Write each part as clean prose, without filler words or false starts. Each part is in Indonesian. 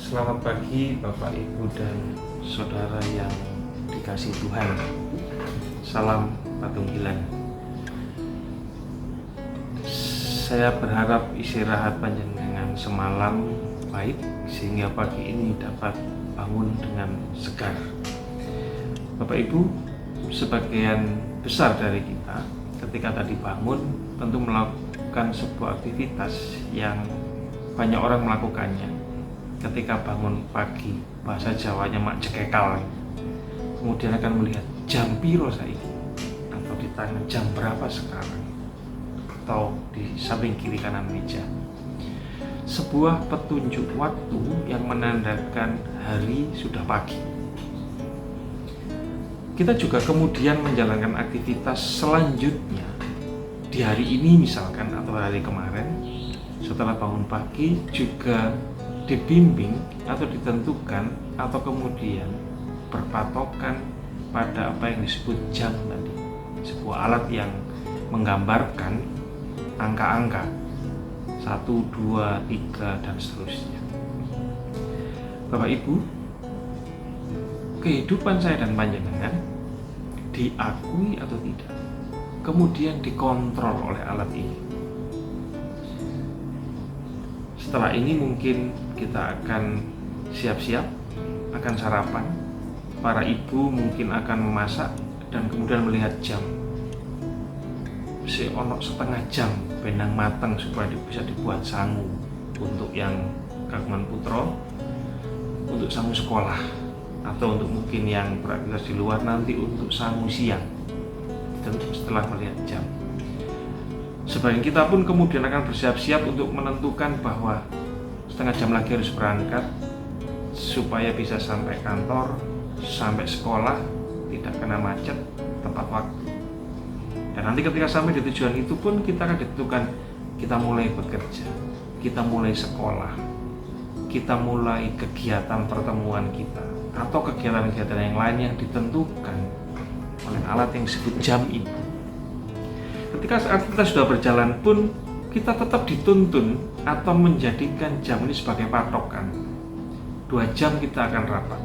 Selamat pagi Bapak Ibu dan Saudara yang dikasih Tuhan. Salam Patunggilan. Saya berharap istirahat panjenengan semalam baik sehingga pagi ini dapat bangun dengan segar. Bapak Ibu, sebagian besar dari kita ketika tadi bangun tentu melakukan sebuah aktivitas yang banyak orang melakukannya. Ketika bangun pagi, bahasa Jawanya mak cekekal, kemudian akan melihat jam piro saiki, atau di tangan jam berapa sekarang, atau di samping kiri kanan meja. Sebuah petunjuk waktu yang menandakan hari sudah pagi. Kita juga kemudian menjalankan aktivitas selanjutnya di hari ini misalkan, atau hari kemarin. Setelah bangun pagi juga dibimbing atau ditentukan atau kemudian berpatokan pada apa yang disebut jam tadi, sebuah alat yang menggambarkan angka-angka 1, 2, 3 dan seterusnya. Bapak Ibu, kehidupan saya dan panjenengan diakui atau tidak kemudian dikontrol oleh alat ini. Setelah ini mungkin kita akan siap-siap, akan sarapan. Para ibu mungkin akan memasak dan kemudian melihat jam. Si ono setengah jam benang matang supaya bisa dibuat sangu untuk yang kagungan putra, untuk sangu sekolah, atau untuk mungkin yang beraktivitas di luar nanti untuk sangu siang. Dan setelah melihat jam, sebagian kita pun kemudian akan bersiap-siap untuk menentukan bahwa setengah jam lagi harus berangkat supaya bisa sampai kantor, sampai sekolah, tidak kena macet, tepat waktu. Dan nanti ketika sampai di tujuan itu pun kita akan ditentukan, kita mulai bekerja, kita mulai sekolah, kita mulai kegiatan pertemuan kita, atau kegiatan-kegiatan yang lain yang ditentukan oleh alat yang disebut jam ini. Ketika saat kita sudah berjalan pun kita tetap dituntun atau menjadikan jam ini sebagai patokan. 2 jam kita akan rapat,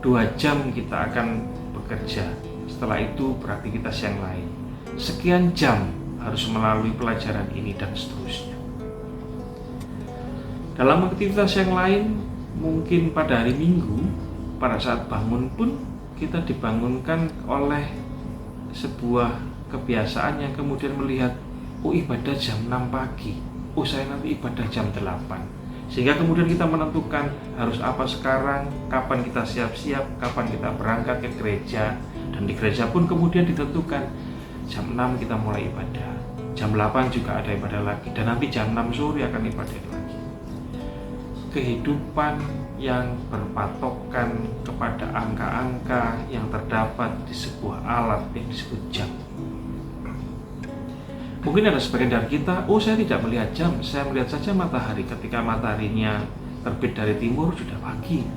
2 jam kita akan bekerja, setelah itu beraktivitas yang lain, sekian jam harus melalui pelajaran ini dan seterusnya. Dalam aktivitas yang lain, mungkin pada hari Minggu, pada saat bangun pun kita dibangunkan oleh sebuah kebiasaan yang kemudian melihat, oh ibadah jam 6 pagi, oh saya nanti ibadah jam 8, sehingga kemudian kita menentukan harus apa sekarang, kapan kita siap-siap, kapan kita berangkat ke gereja, dan di gereja pun kemudian ditentukan jam 6 kita mulai ibadah, jam 8 juga ada ibadah lagi, dan nanti jam 6 sore akan ibadah lagi. Kehidupan yang berpatokan kepada angka-angka yang terdapat di sebuah alat yang disebut jam. Mungkin ada sebagian dari kita, oh saya tidak melihat jam, saya melihat saja matahari. Ketika mataharinya terbit dari timur sudah pagi.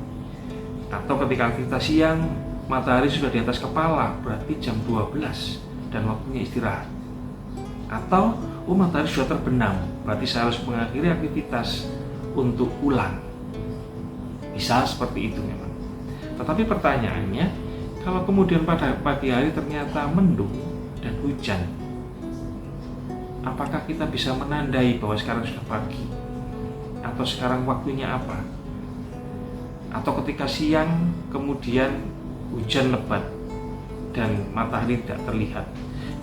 Atau ketika aktivitas siang, matahari sudah di atas kepala, berarti jam 12 dan waktunya istirahat. Atau oh matahari sudah terbenam, berarti saya harus mengakhiri aktivitas untuk pulang. Bisa seperti itu memang. Tetapi pertanyaannya, kalau kemudian pada pagi hari ternyata mendung dan hujan, apakah kita bisa menandai bahwa sekarang sudah pagi? Atau sekarang waktunya apa? Atau ketika siang kemudian hujan lebat dan matahari tidak terlihat,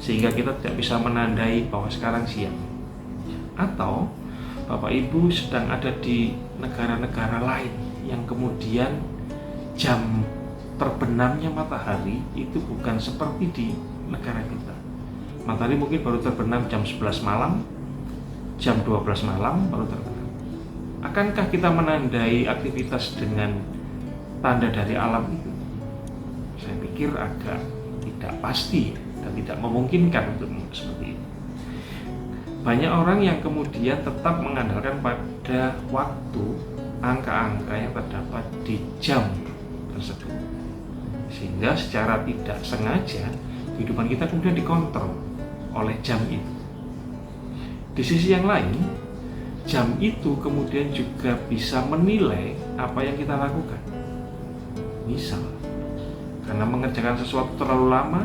sehingga kita tidak bisa menandai bahwa sekarang siang. Atau Bapak Ibu sedang ada di negara-negara lain yang kemudian jam terbenamnya matahari itu bukan seperti di negara kita. Matahari mungkin baru terbenam jam 11 malam, jam 12 malam baru terbenam. Akankah kita menandai aktivitas dengan tanda dari alam itu? Saya pikir agak tidak pasti dan tidak memungkinkan untuk seperti itu. Banyak orang yang kemudian tetap mengandalkan pada waktu, angka-angka yang terdapat di jam tersebut, sehingga secara tidak sengaja kehidupan kita kemudian dikontrol oleh jam itu. Di sisi yang lain, jam itu kemudian juga bisa menilai apa yang kita lakukan. Misal, karena mengerjakan sesuatu terlalu lama,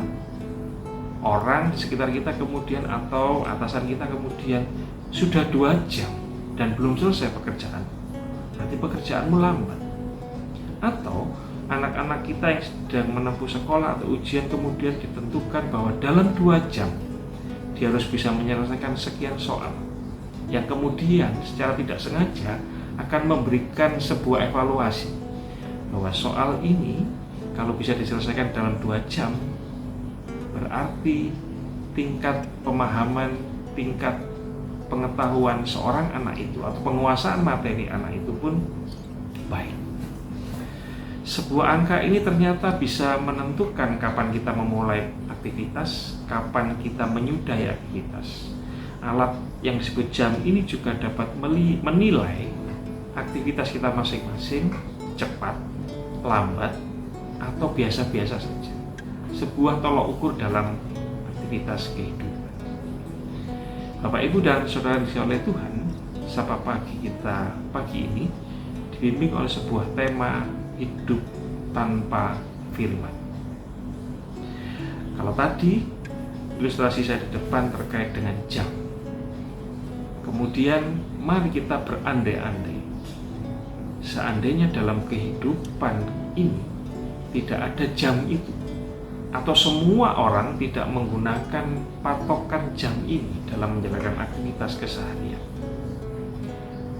orang di sekitar kita kemudian atau atasan kita kemudian sudah 2 jam dan belum selesai pekerjaan, berarti pekerjaanmu lambat. Atau anak-anak kita yang sedang menempuh sekolah atau ujian kemudian ditentukan bahwa dalam 2 jam dia harus bisa menyelesaikan sekian soal, yang kemudian secara tidak sengaja akan memberikan sebuah evaluasi bahwa soal ini kalau bisa diselesaikan dalam 2 jam, berarti tingkat pemahaman, tingkat pengetahuan seorang anak itu atau penguasaan materi anak itu pun baik. Sebuah angka ini ternyata bisa menentukan kapan kita memulai aktivitas, kapan kita menyudahi aktivitas. Alat yang disebut jam ini juga dapat menilai aktivitas kita masing-masing, cepat, lambat, atau biasa-biasa saja. Sebuah tolok ukur dalam aktivitas kehidupan. Bapak, Ibu, dan saudara dikasihi oleh Tuhan, Sapa Pagi kita pagi ini dibimbing oleh sebuah tema hidup tanpa firman. Kalau tadi ilustrasi saya di depan terkait dengan jam, kemudian mari kita berandai-andai, seandainya dalam kehidupan ini tidak ada jam itu, atau semua orang tidak menggunakan patokan jam ini dalam menjalankan aktivitas keseharian.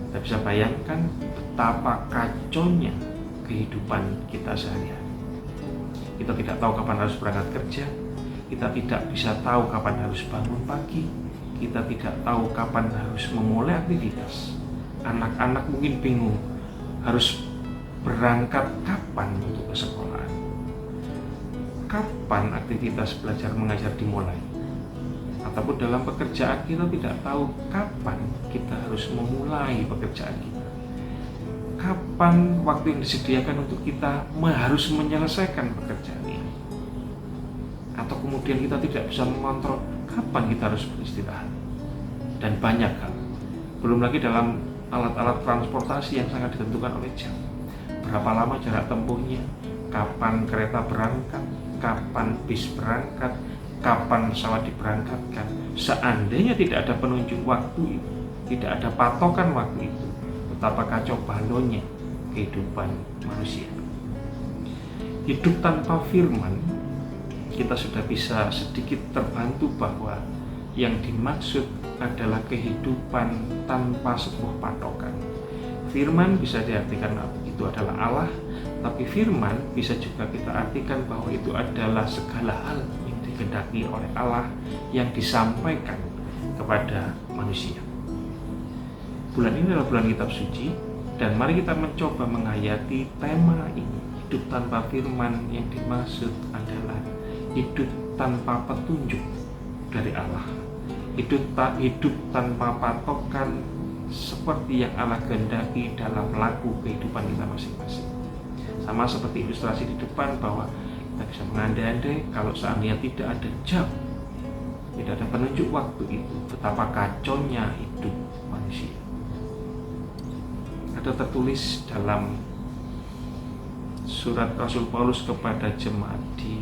Kita bisa bayangkan betapa kacaunya kehidupan kita sehari-hari. Kita tidak tahu kapan harus berangkat kerja, kita tidak bisa tahu kapan harus bangun pagi, kita tidak tahu kapan harus memulai aktivitas. Anak-anak mungkin bingung harus berangkat kapan untuk ke sekolah, kapan aktivitas belajar mengajar dimulai, ataupun dalam pekerjaan kita tidak tahu kapan kita harus memulai pekerjaan kita, kapan waktu yang disediakan untuk kita harus menyelesaikan pekerjaan ini, atau kemudian kita tidak bisa mengontrol kapan kita harus beristirahat, dan banyak hal. Belum lagi dalam alat-alat transportasi yang sangat ditentukan oleh jam. Berapa lama jarak tempuhnya, kapan kereta berangkat, kapan bis berangkat, kapan pesawat diberangkatkan. Seandainya tidak ada penunjuk waktu itu, tidak ada patokan waktu itu, betapa kacau balonnya kehidupan manusia. Hidup tanpa firman, kita sudah bisa sedikit terbantu bahwa yang dimaksud adalah kehidupan tanpa sebuah patokan. Firman bisa diartikan itu adalah Allah, tapi firman bisa juga kita artikan bahwa itu adalah segala hal yang dikehendaki oleh Allah yang disampaikan kepada manusia. Bulan ini adalah bulan kitab suci, dan mari kita mencoba menghayati tema ini. Hidup tanpa firman yang dimaksud adalah hidup tanpa petunjuk dari Allah, hidup tanpa patokan seperti yang Allah kehendaki dalam laku kehidupan kita masing-masing. Sama seperti ilustrasi di depan bahwa kita bisa mengandai-andai kalau seandainya tidak ada jam, tidak ada penunjuk waktu itu, betapa kacaunya hidup manusia. Ada tertulis dalam surat Rasul Paulus kepada jemaat di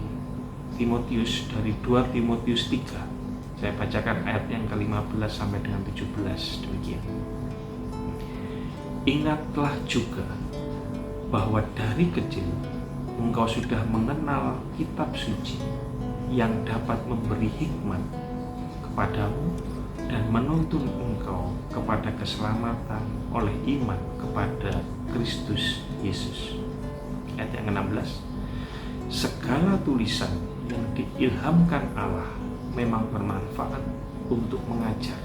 Timotius dari 2 Timotius 3. Saya bacakan ayat yang ke-15 sampai dengan 17 demikian. Ingatlah juga bahwa dari kecil engkau sudah mengenal kitab suci yang dapat memberi hikmat kepadamu dan menuntun engkau kepada keselamatan oleh iman kepada Kristus Yesus. Ayat yang ke-16. Segala tulisan yang diilhamkan Allah memang bermanfaat untuk mengajar,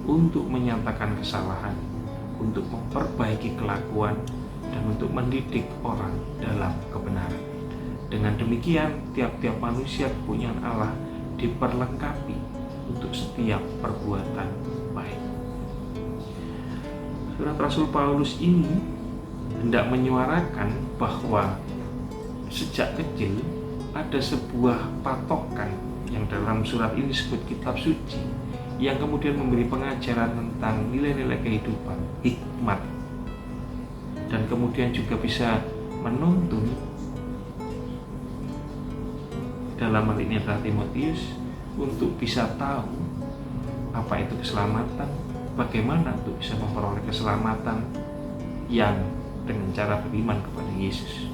untuk menyatakan kesalahan, untuk memperbaiki kelakuan, dan untuk mendidik orang dalam kebenaran. Dengan demikian, tiap-tiap manusia kepunyaan Allah diperlengkapi untuk setiap perbuatan baik. Surat Rasul Paulus ini hendak menyuarakan bahwa sejak kecil ada sebuah patokan yang dalam surat ini disebut kitab suci yang kemudian memberi pengajaran tentang nilai-nilai kehidupan, hikmat, dan kemudian juga bisa menuntun, dalam hal ini adalah Timotius, untuk bisa tahu apa itu keselamatan, bagaimana untuk bisa memperoleh keselamatan yang dengan cara beriman kepada Yesus.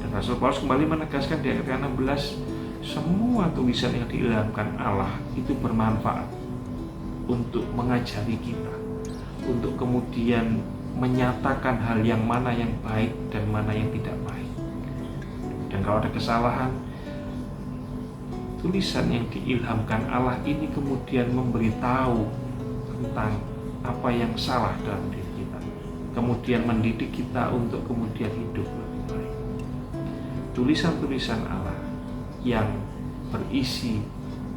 Dan Rasul Paulus kembali menegaskan di ayat 16, semua tulisan yang diilhamkan Allah itu bermanfaat untuk mengajari kita, untuk kemudian menyatakan hal yang mana yang baik dan mana yang tidak baik. Dan kalau ada kesalahan, tulisan yang diilhamkan Allah ini kemudian memberitahu tentang apa yang salah dalam diri kita, kemudian mendidik kita untuk kemudian hidup lebih baik. Tulisan-tulisan Allah yang berisi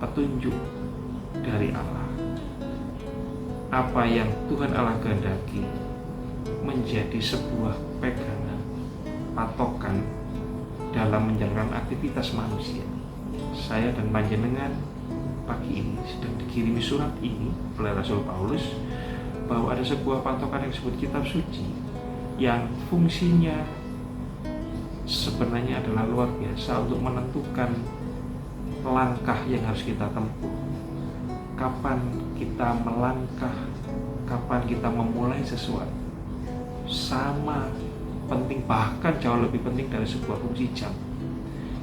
petunjuk dari Allah, apa yang Tuhan Allah kehendaki, menjadi sebuah pegangan, patokan dalam menjalankan aktivitas manusia. Saya dan panjenengan pagi ini sedang dikirimi surat ini oleh Rasul Paulus bahwa ada sebuah patokan yang disebut kitab suci yang fungsinya sebenarnya adalah luar biasa untuk menentukan langkah yang harus kita tempuh, kapan kita melangkah, kapan kita memulai sesuatu. Sama penting, bahkan jauh lebih penting dari sebuah fungsi jam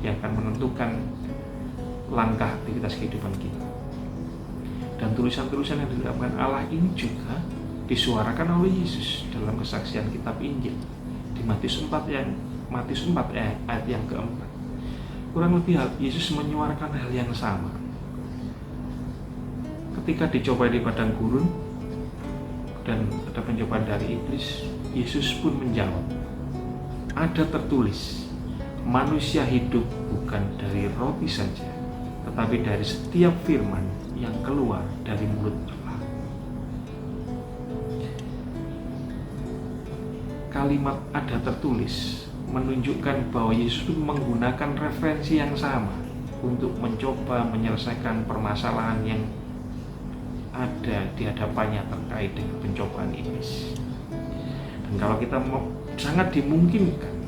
yang akan menentukan langkah aktivitas kehidupan kita. Dan tulisan-tulisan yang dilakukan Allah ini juga disuarakan oleh Yesus dalam kesaksian kitab Injil di Matius 4 ayat yang keempat. Kurang lebih Yesus menyuarakan hal yang sama. Ketika dicobai di padang gurun dan ada pencobaan dari iblis, Yesus pun menjawab, ada tertulis, manusia hidup bukan dari roti saja, tetapi dari setiap firman yang keluar dari mulut Allah. Kalimat ada tertulis menunjukkan bahwa Yesus pun menggunakan referensi yang sama untuk mencoba menyelesaikan permasalahan yang ada di hadapannya terkait dengan pencobaan iblis. Dan kalau kita sangat dimungkinkan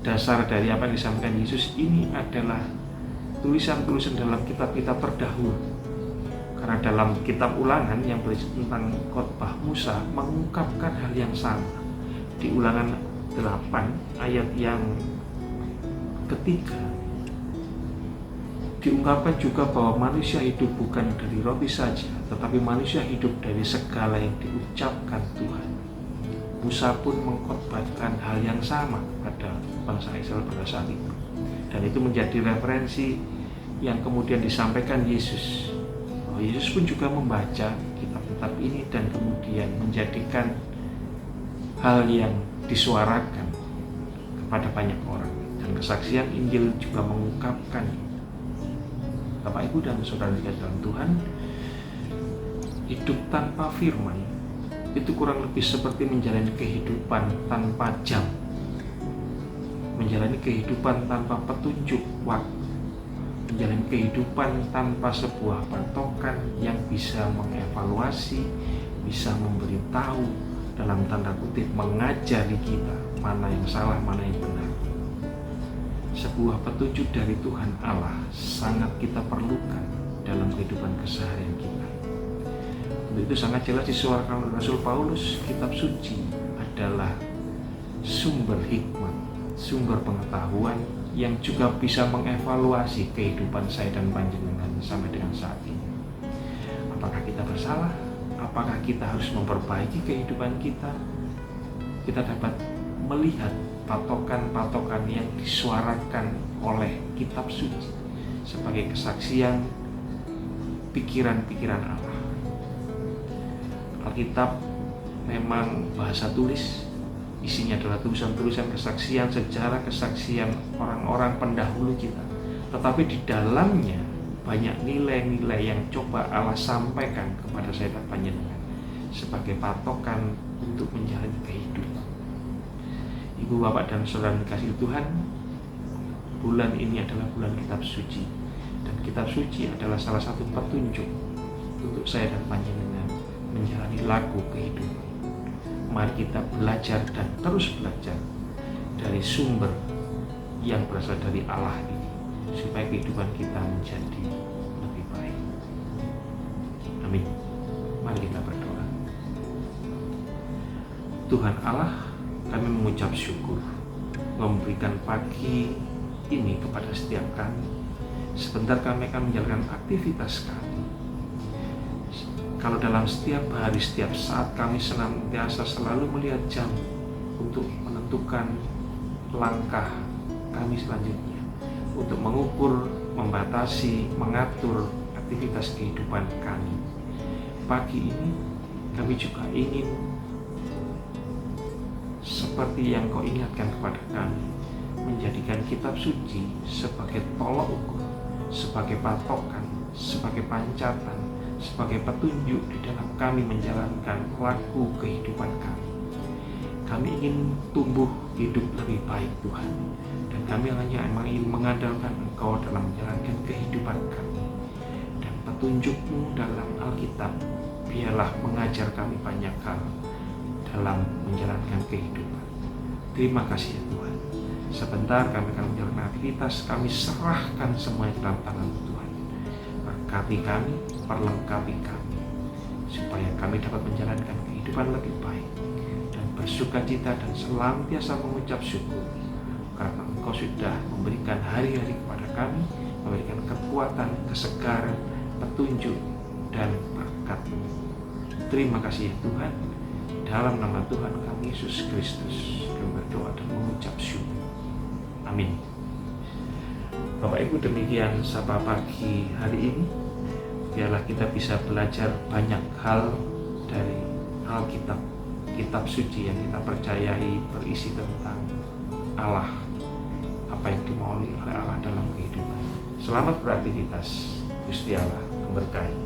dasar dari apa yang disampaikan Yesus ini adalah tulisan-tulisan dalam kitab-kitab terdahulu. Karena dalam kitab Ulangan yang berisi tentang khotbah Musa mengungkapkan hal yang sama. Di Ulangan 8 ayat yang ketiga diungkapkan juga bahwa manusia hidup bukan dari roti saja, tetapi manusia hidup dari segala yang diucapkan Tuhan. Musa pun mengkhotbahkan hal yang sama pada bangsa Israel pada saat itu. Dan itu menjadi referensi yang kemudian disampaikan Yesus. Yesus pun juga membaca kitab-kitab ini dan kemudian menjadikan hal yang disuarakan kepada banyak orang. Dan kesaksian Injil juga mengungkapkan, Bapak Ibu dan Saudara dalam Tuhan, hidup tanpa firman itu kurang lebih seperti menjalani kehidupan tanpa jam, menjalani kehidupan tanpa petunjuk waktu, menjalani kehidupan tanpa sebuah patokan yang bisa mengevaluasi, bisa memberitahu, dalam tanda kutip mengajari kita mana yang salah, mana yang benar. Sebuah petunjuk dari Tuhan Allah sangat kita perlukan dalam kehidupan keseharian kita. Untuk itu sangat jelas disuarakan oleh Rasul Paulus, kitab suci adalah sumber hikmat, sumber pengetahuan yang juga bisa mengevaluasi kehidupan saya dan panjenengan sampai dengan saat ini. Apakah kita bersalah? Apakah kita harus memperbaiki kehidupan kita? Kita dapat melihat patokan-patokan yang disuarakan oleh kitab suci sebagai kesaksian pikiran-pikiran Allah. Alkitab memang bahasa tulis, isinya adalah tulisan-tulisan kesaksian, sejarah kesaksian orang-orang pendahulu kita. Tetapi di dalamnya banyak nilai-nilai yang coba Allah sampaikan kepada saya dan panjenengan sebagai patokan untuk menjalani kehidupan. Ibu, Bapak, dan Saudara dikasihi Tuhan, bulan ini adalah bulan kitab suci, dan kitab suci adalah salah satu petunjuk untuk saya dan panjenengan menjalani laku kehidupan. Mari kita belajar dan terus belajar dari sumber yang berasal dari Allah ini, supaya kehidupan kita menjadi lebih baik. Amin. Mari kita berdoa. Tuhan Allah, kami mengucap syukur memberikan pagi ini kepada setiap kami. Sebentar kami akan menjalankan aktivitas kami. Kalau dalam setiap hari, setiap saat kami senantiasa selalu melihat jam untuk menentukan langkah kami selanjutnya, untuk mengukur, membatasi, mengatur aktivitas kehidupan kami. Pagi ini kami juga ingin seperti yang Kau ingatkan kepada kami, menjadikan kitab suci sebagai tolok ukur, sebagai patokan, sebagai pancatan, sebagai petunjuk di dalam kami menjalankan laku kehidupan kami. Kami ingin tumbuh hidup lebih baik Tuhan, dan kami hanya ingin mengandalkan Engkau dalam menjalankan kehidupan kami. Dan petunjuk-Mu dalam Alkitab biarlah mengajar kami banyak hal dalam menjalankan kehidupan. Terima kasih ya Tuhan. Sebentar kami akan menjalankan aktivitas, kami serahkan semuanya dalam tangan Tuhan. Berkati kami, perlengkapi kami, supaya kami dapat menjalankan kehidupan lebih baik dan bersukacita dan senantiasa mengucap syukur, karena Engkau sudah memberikan hari-hari kepada kami, memberikan kekuatan, kesegaran, petunjuk, dan berkat. Terima kasih ya Tuhan. Dalam nama Tuhan kami Yesus Kristus kami berdoa dan mengucap syukur. Amin. Bapak Ibu, demikian Sapa Pagi hari ini. Biarlah kita bisa belajar banyak hal dari Alkitab, kitab suci yang kita percayai berisi tentang Allah, apa yang dimaui oleh Allah dalam kehidupan. Selamat beraktivitas. Gusti Allah memberkati.